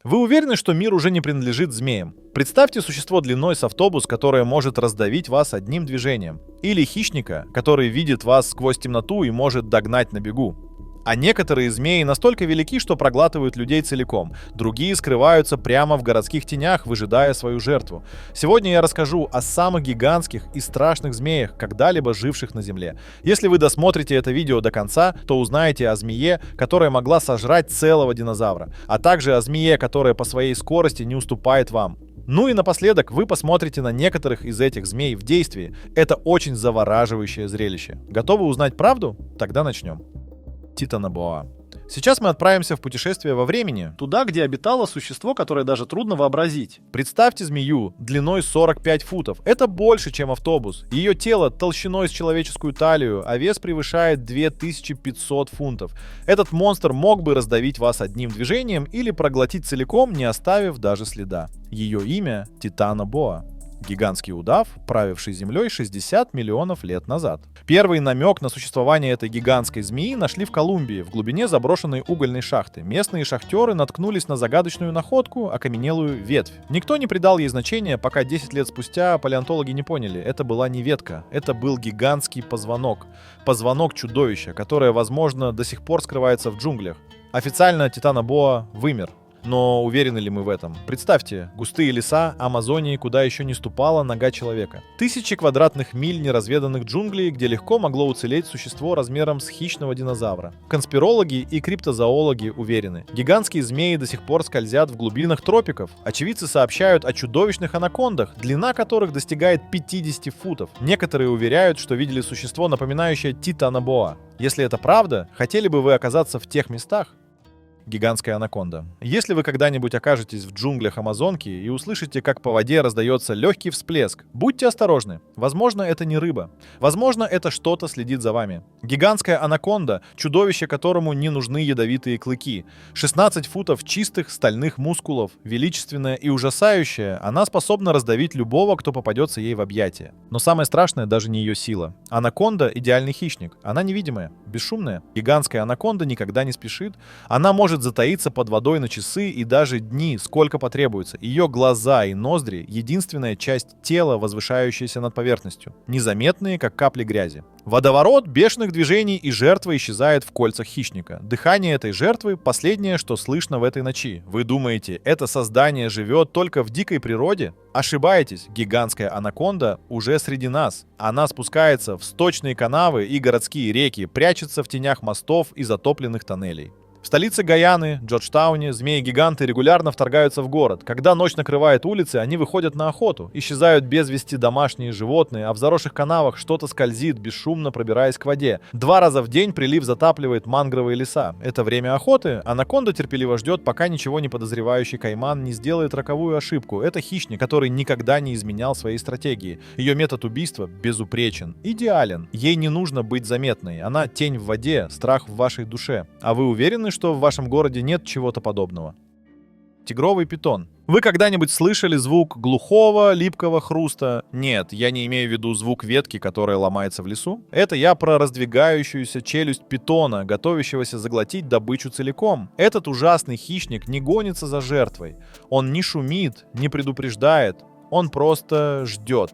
Вы уверены, что мир уже не принадлежит змеям? Представьте существо длиной с автобус, которое может раздавить вас одним движением. Или хищника, который видит вас сквозь темноту и может догнать на бегу. А некоторые змеи настолько велики, что проглатывают людей целиком. Другие скрываются прямо в городских тенях, выжидая свою жертву. Сегодня я расскажу о самых гигантских и страшных змеях, когда-либо живших на Земле. Если вы досмотрите это видео до конца, то узнаете о змее, которая могла сожрать целого динозавра, а также о змее, которая по своей скорости не уступает вам. Ну и напоследок вы посмотрите на некоторых из этих змей в действии. Это очень завораживающее зрелище. Готовы узнать правду? Тогда начнем. Титанобоа. Сейчас мы отправимся в путешествие во времени, туда, где обитало существо, которое даже трудно вообразить. Представьте змею длиной 45 футов. Это больше, чем автобус. Ее тело толщиной с человеческую талию, а вес превышает 2500 фунтов. Этот монстр мог бы раздавить вас одним движением или проглотить целиком, не оставив даже следа. Ее имя — Титанобоа. Гигантский удав, правивший Землей 60 миллионов лет назад. Первый намек на существование этой гигантской змеи нашли в Колумбии, в глубине заброшенной угольной шахты. Местные шахтеры наткнулись на загадочную находку, окаменелую ветвь. Никто не придал ей значения, пока 10 лет спустя палеонтологи не поняли, это была не ветка, это был гигантский позвонок. Позвонок чудовища, которое, возможно, до сих пор скрывается в джунглях. Официально Титанобоа вымер. Но уверены ли мы в этом? Представьте, густые леса Амазонии, куда еще не ступала нога человека. Тысячи квадратных миль неразведанных джунглей, где легко могло уцелеть существо размером с хищного динозавра. Конспирологи и криптозоологи уверены, гигантские змеи до сих пор скользят в глубинах тропиков. Очевидцы сообщают о чудовищных анакондах, длина которых достигает 50 футов. Некоторые уверяют, что видели существо, напоминающее Титанобоа. Если это правда, хотели бы вы оказаться в тех местах? Гигантская анаконда. Если вы когда-нибудь окажетесь в джунглях Амазонки и услышите, как по воде раздается легкий всплеск, будьте осторожны. Возможно, это не рыба. Возможно, это что-то следит за вами. Гигантская анаконда — чудовище, которому не нужны ядовитые клыки. 16 футов чистых стальных мускулов, величественная и ужасающая, она способна раздавить любого, кто попадется ей в объятия. Но самое страшное даже не ее сила. Анаконда — идеальный хищник. Она невидимая, бесшумная. Гигантская анаконда никогда не спешит. Она может затаиться под водой на часы и даже дни, сколько потребуется. Ее глаза и ноздри — единственная часть тела, возвышающаяся над поверхностью, незаметные, как капли грязи. Водоворот бешеных движений, и жертва исчезает в кольцах хищника. Дыхание этой жертвы — последнее, что слышно в этой ночи. Вы думаете, это создание живет только в дикой природе? Ошибаетесь, гигантская анаконда уже среди нас. Она спускается в сточные канавы и городские реки, прячется в тенях мостов и затопленных тоннелей. В столице Гайаны, Джорджтауне, змеи-гиганты регулярно вторгаются в город. Когда ночь накрывает улицы, они выходят на охоту. Исчезают без вести домашние животные, а в заросших канавах что-то скользит, бесшумно пробираясь к воде. 2 раза в день прилив затапливает мангровые леса. Это время охоты. Анаконда терпеливо ждет, пока ничего не подозревающий кайман не сделает роковую ошибку. Это хищник, который никогда не изменял своей стратегии. Ее метод убийства безупречен, идеален. Ей не нужно быть заметной. Она тень в воде, страх в вашей душе. А вы уверены, что в вашем городе нет чего-то подобного? Тигровый питон. Вы когда-нибудь слышали звук глухого, липкого хруста? Нет, я не имею в виду звук ветки, которая ломается в лесу. Это я про раздвигающуюся челюсть питона, готовящегося заглотить добычу целиком. Этот ужасный хищник не гонится за жертвой. Он не шумит, не предупреждает. Он просто ждет.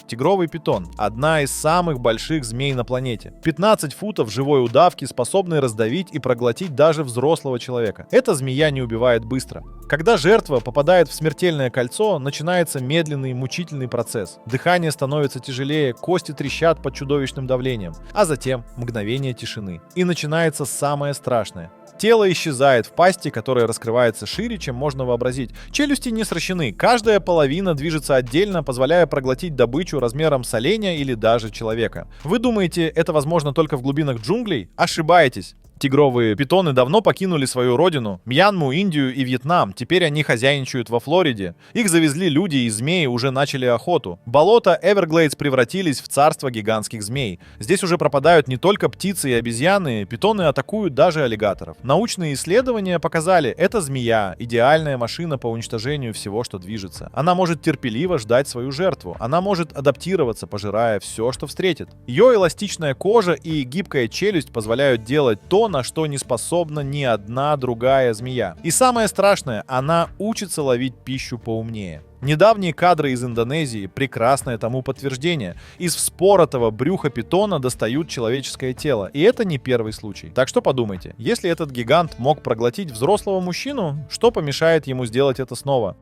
Тигровый питон – одна из самых больших змей на планете. 15 футов живой удавки, способной раздавить и проглотить даже взрослого человека. Эта змея не убивает быстро. Когда жертва попадает в смертельное кольцо, начинается медленный, мучительный процесс. Дыхание становится тяжелее, кости трещат под чудовищным давлением. А затем мгновение тишины. И начинается самое страшное. Тело исчезает в пасти, которая раскрывается шире, чем можно вообразить. Челюсти не сращены, каждая половина движется отдельно, позволяя проглотить добычу размером с оленя или даже человека. Вы думаете, это возможно только в глубинах джунглей? Ошибаетесь. Тигровые питоны давно покинули свою родину, Мьянму, Индию и Вьетнам. Теперь они хозяйничают во Флориде. Их завезли люди, и змеи уже начали охоту. Болота Эверглейдс превратились в царство гигантских змей. Здесь уже пропадают не только птицы и обезьяны, питоны атакуют даже аллигаторов. Научные исследования показали, эта змея — идеальная машина по уничтожению всего, что движется. Она может терпеливо ждать свою жертву. Она может адаптироваться, пожирая все, что встретит. Ее эластичная кожа и гибкая челюсть позволяют делать то, то, на что не способна ни одна другая змея. И самое страшное, она учится ловить пищу поумнее. Недавние кадры из Индонезии – прекрасное тому подтверждение. Из вспоротого брюха питона достают человеческое тело. И это не первый случай. Так что подумайте, если этот гигант мог проглотить взрослого мужчину, что помешает ему сделать это снова?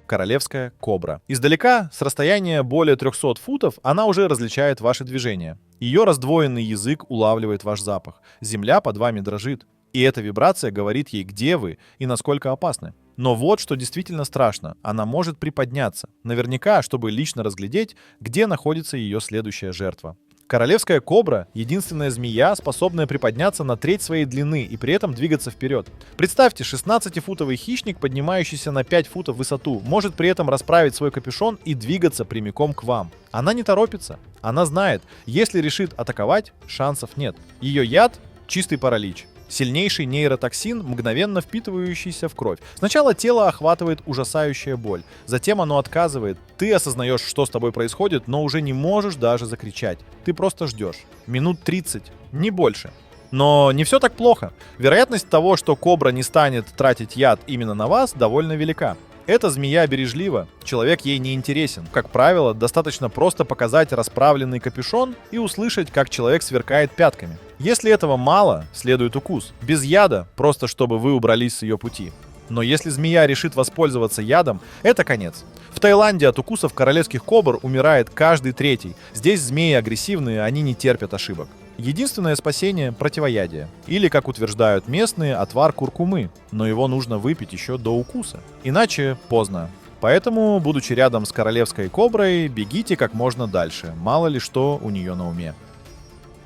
Королевская кобра. Издалека, с расстояния более 300 футов, она уже различает ваши движения. Ее раздвоенный язык улавливает ваш запах. Земля под вами дрожит. И эта вибрация говорит ей, где вы и насколько опасны. Но вот что действительно страшно. Она может приподняться. Наверняка, чтобы лично разглядеть, где находится ее следующая жертва. Королевская кобра — единственная змея, способная приподняться на треть своей длины и при этом двигаться вперед. Представьте, 16-футовый хищник, поднимающийся на 5 футов в высоту, может при этом расправить свой капюшон и двигаться прямиком к вам. Она не торопится. Она знает, если решит атаковать, шансов нет. Ее яд — чистый паралич. Сильнейший нейротоксин, мгновенно впитывающийся в кровь. Сначала тело охватывает ужасающая боль, затем оно отказывает. Ты осознаешь, что с тобой происходит, но уже не можешь даже закричать. Ты просто ждешь. Минут 30, не больше. Но не все так плохо. Вероятность того, что кобра не станет тратить яд именно на вас, довольно велика. Эта змея бережлива, человек ей не интересен. Как правило, достаточно просто показать расправленный капюшон и услышать, как человек сверкает пятками. Если этого мало, следует укус. Без яда, просто чтобы вы убрались с ее пути. Но если змея решит воспользоваться ядом, это конец. В Таиланде от укусов королевских кобр умирает каждый третий. Здесь змеи агрессивные, они не терпят ошибок. Единственное спасение – противоядие. Или, как утверждают местные, отвар куркумы. Но его нужно выпить еще до укуса. Иначе поздно. Поэтому, будучи рядом с королевской коброй, бегите как можно дальше. Мало ли что у нее на уме.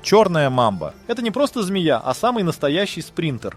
Черная мамба. Это не просто змея, а самый настоящий спринтер.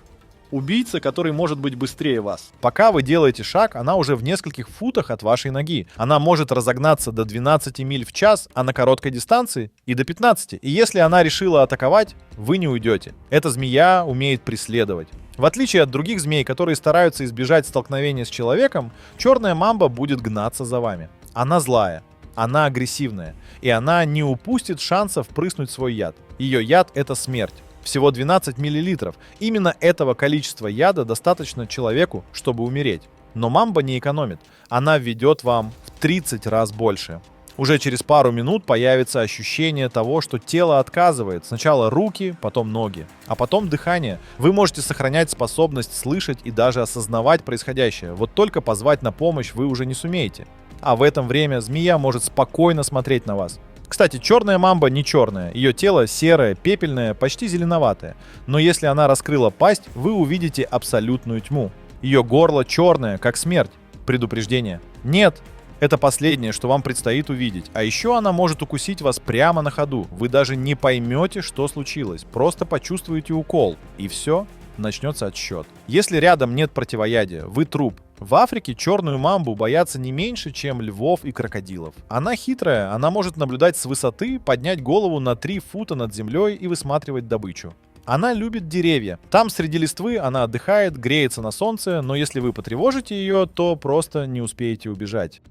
Убийца, который может быть быстрее вас. Пока вы делаете шаг, она уже в нескольких футах от вашей ноги. Она может разогнаться до 12 миль в час, а на короткой дистанции и до 15. И если она решила атаковать, вы не уйдете. Эта змея умеет преследовать. В отличие от других змей, которые стараются избежать столкновения с человеком, черная мамба будет гнаться за вами. Она злая, она агрессивная, и она не упустит шансов впрыснуть свой яд. Ее яд — это смерть. Всего 12 мл. Именно этого количества яда достаточно человеку, чтобы умереть. Но мамба не экономит. Она введет вам в 30 раз больше. Уже через пару минут появится ощущение того, что тело отказывает. Сначала руки, потом ноги, а потом дыхание. Вы можете сохранять способность слышать и даже осознавать происходящее. Вот только позвать на помощь вы уже не сумеете. А в это время змея может спокойно смотреть на вас. Кстати, черная мамба не черная. Ее тело серое, пепельное, почти зеленоватое. Но если она раскрыла пасть, вы увидите абсолютную тьму. Ее горло черное, как смерть. Предупреждение. Нет, это последнее, что вам предстоит увидеть. А еще она может укусить вас прямо на ходу. Вы даже не поймете, что случилось. Просто почувствуете укол. И все, начнется отсчет. Если рядом нет противоядия, вы труп. В Африке черную мамбу боятся не меньше, чем львов и крокодилов. Она хитрая, она может наблюдать с высоты, поднять голову на 3 фута над землей и высматривать добычу. Она любит деревья. Там среди листвы она отдыхает, греется на солнце, но если вы потревожите ее, то просто не успеете убежать.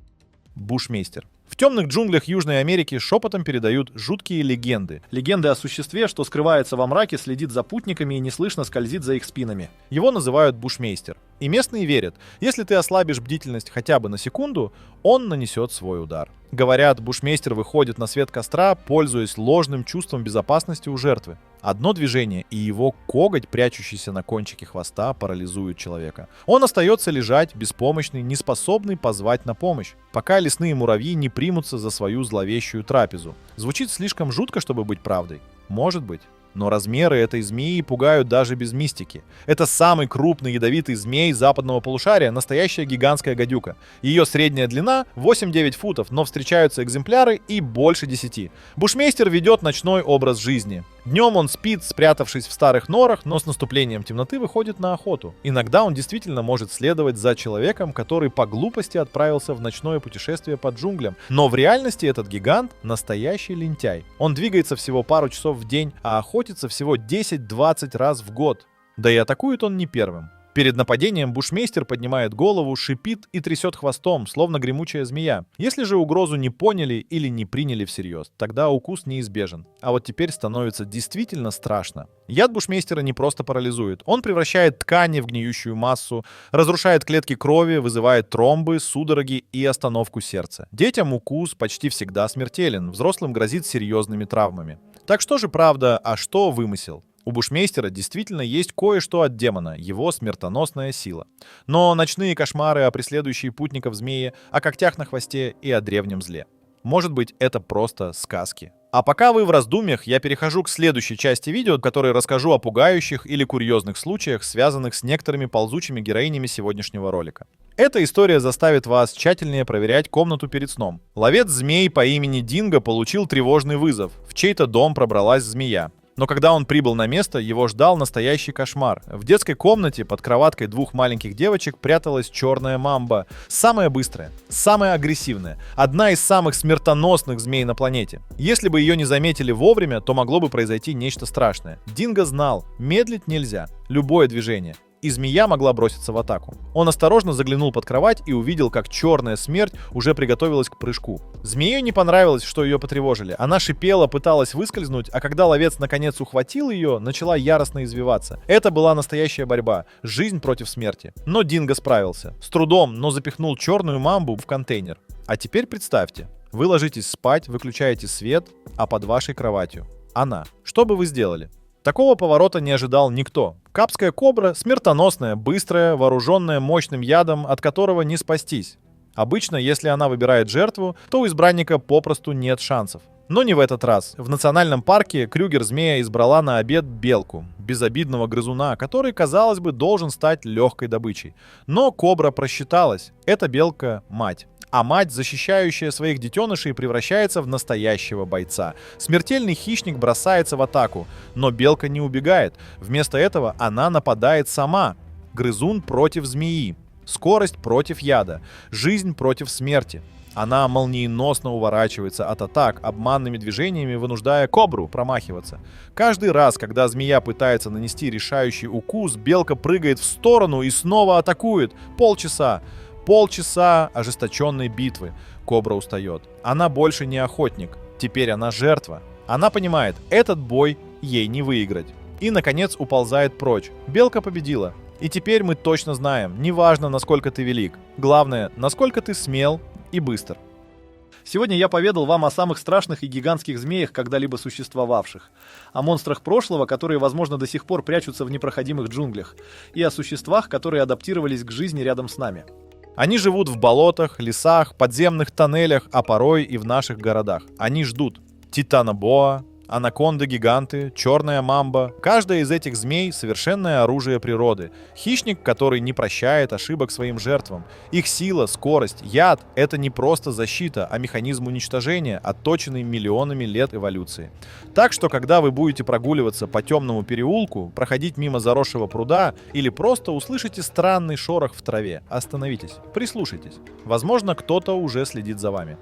Бушмейстер. В темных джунглях Южной Америки шепотом передают жуткие легенды. Легенды о существе, что скрывается во мраке, следит за путниками и неслышно скользит за их спинами. Его называют бушмейстер. И местные верят, если ты ослабишь бдительность хотя бы на секунду, он нанесет свой удар. Говорят, бушмейстер выходит на свет костра, пользуясь ложным чувством безопасности у жертвы. Одно движение, и его коготь, прячущийся на кончике хвоста, парализует человека. Он остается лежать, беспомощный, неспособный позвать на помощь, пока лесные муравьи не примутся за свою зловещую трапезу. Звучит слишком жутко, чтобы быть правдой? Может быть. Но размеры этой змеи пугают даже без мистики. Это самый крупный ядовитый змей западного полушария, настоящая гигантская гадюка. Ее средняя длина 8-9 футов, но встречаются экземпляры и больше 10. Бушмейстер ведет ночной образ жизни. Днем он спит, спрятавшись в старых норах, но с наступлением темноты выходит на охоту. Иногда он действительно может следовать за человеком, который по глупости отправился в ночное путешествие по джунглям. Но в реальности этот гигант — настоящий лентяй. Он двигается всего пару часов в день, а охотится всего 10-20 раз в год. Да и атакует он не первым. Перед нападением бушмейстер поднимает голову, шипит и трясет хвостом, словно гремучая змея. Если же угрозу не поняли или не приняли всерьез, тогда укус неизбежен. А вот теперь становится действительно страшно. Яд бушмейстера не просто парализует. Он превращает ткани в гниющую массу, разрушает клетки крови, вызывает тромбы, судороги и остановку сердца. Детям укус почти всегда смертелен, взрослым грозит серьезными травмами. Так что же правда, а что вымысел? У бушмейстера действительно есть кое-что от демона, его смертоносная сила. Но ночные кошмары о преследующей путников змеи, о когтях на хвосте и о древнем зле. Может быть, это просто сказки. А пока вы в раздумьях, я перехожу к следующей части видео, в которой расскажу о пугающих или курьезных случаях, связанных с некоторыми ползучими героинями сегодняшнего ролика. Эта история заставит вас тщательнее проверять комнату перед сном. Ловец змей по имени Динго получил тревожный вызов. В чей-то дом пробралась змея. Но когда он прибыл на место, его ждал настоящий кошмар. В детской комнате под кроваткой двух маленьких девочек пряталась черная мамба. Самая быстрая, самая агрессивная, одна из самых смертоносных змей на планете. Если бы ее не заметили вовремя, то могло бы произойти нечто страшное. Динго знал, медлить нельзя, любое движение. И змея могла броситься в атаку. Он осторожно заглянул под кровать и увидел, как черная смерть уже приготовилась к прыжку. Змее не понравилось, что ее потревожили. Она шипела, пыталась выскользнуть, а когда ловец наконец ухватил ее, начала яростно извиваться. Это была настоящая борьба. Жизнь против смерти. Но Динго справился. С трудом, но запихнул черную мамбу в контейнер. А теперь представьте, вы ложитесь спать, выключаете свет, а под вашей кроватью она. Что бы вы сделали? Такого поворота не ожидал никто. Капская кобра смертоносная, быстрая, вооруженная мощным ядом, от которого не спастись. Обычно, если она выбирает жертву, то у избранника попросту нет шансов. Но не в этот раз. В национальном парке Крюгер-змея избрала на обед белку, безобидного грызуна, который, казалось бы, должен стать легкой добычей. Но кобра просчиталась. Эта белка — мать. А мать, защищающая своих детенышей, превращается в настоящего бойца. Смертельный хищник бросается в атаку, но белка не убегает. Вместо этого она нападает сама. Грызун против змеи. Скорость против яда. Жизнь против смерти. Она молниеносно уворачивается от атак, обманными движениями вынуждая кобру промахиваться. Каждый раз, когда змея пытается нанести решающий укус, белка прыгает в сторону и снова атакует. Полчаса ожесточенной битвы. Кобра устает. Она больше не охотник. Теперь она жертва. Она понимает, этот бой ей не выиграть. И, наконец, уползает прочь. Белка победила. И теперь мы точно знаем, неважно, насколько ты велик. Главное, насколько ты смел и быстр. Сегодня я поведал вам о самых страшных и гигантских змеях, когда-либо существовавших, о монстрах прошлого, которые, возможно, до сих пор прячутся в непроходимых джунглях, и о существах, которые адаптировались к жизни рядом с нами. Они живут в болотах, лесах, подземных тоннелях, а порой и в наших городах. Они ждут. Титанобоа, анаконды-гиганты, черная мамба. Каждая из этих змей — совершенное оружие природы. Хищник, который не прощает ошибок своим жертвам. Их сила, скорость, яд — это не просто защита, а механизм уничтожения, отточенный миллионами лет эволюции. Так что, когда вы будете прогуливаться по темному переулку, проходить мимо заросшего пруда или просто услышите странный шорох в траве, остановитесь, прислушайтесь. Возможно, кто-то уже следит за вами.